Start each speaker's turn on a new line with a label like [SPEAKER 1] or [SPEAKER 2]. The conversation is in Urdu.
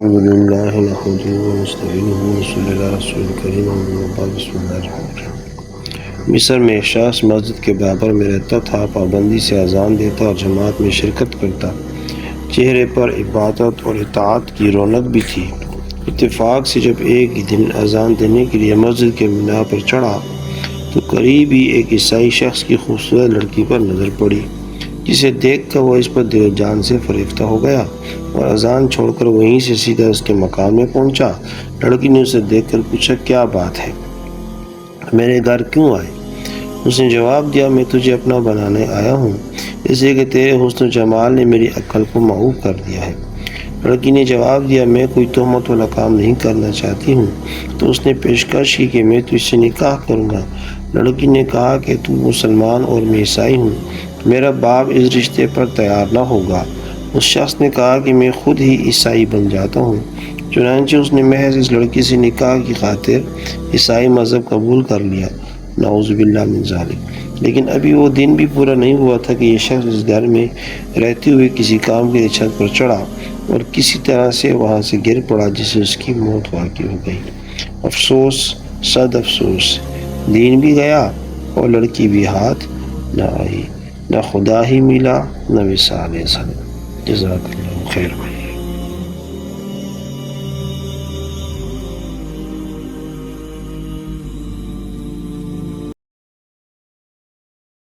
[SPEAKER 1] الحمد للہ نحمدہ ونستعینہ ونصلی علی رسول کریم اما بعد بسم اللہ الرحمن الرحیم۔ مصر میں ایک شخص مسجد کے برابر میں رہتا تھا، پابندی سے اذان دیتا اور جماعت میں شرکت کرتا، چہرے پر عبادت اور اطاعت کی رونق بھی تھی۔ اتفاق سے جب ایک دن اذان دینے کے لیے مسجد کے مینار پر چڑھا تو قریب ہی ایک عیسائی شخص کی خوبصورت لڑکی پر نظر پڑی، جسے دیکھ کر وہ اس پر دل و جان سے فریفتہ ہو گیا اور اذان چھوڑ کر وہیں سے سیدھا اس کے مکان میں پہنچا۔ لڑکی نے اسے دیکھ کر پوچھا، کیا بات ہے، میرے گھر کیوں آئے؟ اس نے جواب دیا، میں تجھے اپنا بنانے آیا ہوں، اس لیے کہ تیرے حسن و جمال نے میری عقل کو معوق کر دیا ہے۔ لڑکی نے جواب دیا، میں کوئی تہمت والا کام نہیں کرنا چاہتی ہوں۔ تو اس نے پیشکش کی کہ میں تجھ سے نکاح کروں گا۔ لڑکی نے کہا کہ تو مسلمان اور میں عیسائی ہوں، میرا باپ اس رشتے پر تیار نہ ہوگا۔ اس شخص نے کہا کہ میں خود ہی عیسائی بن جاتا ہوں۔ چنانچہ اس نے محض اس لڑکی سے نکاح کی خاطر عیسائی مذہب قبول کر لیا، نعوذ باللہ من ذالک۔ لیکن ابھی وہ دن بھی پورا نہیں ہوا تھا کہ یہ شخص اس گھر میں رہتے ہوئے کسی کام کے لیے چھت پر چڑھا اور کسی طرح سے وہاں سے گر پڑا، جس سے اس کی موت واقع ہو گئی۔ افسوس، صد افسوس، دین بھی گیا اور لڑکی بھی ہاتھ نہ آئی، نہ خدا ہی ملا نہ وصال صنم۔ جزاک اللہ خیر۔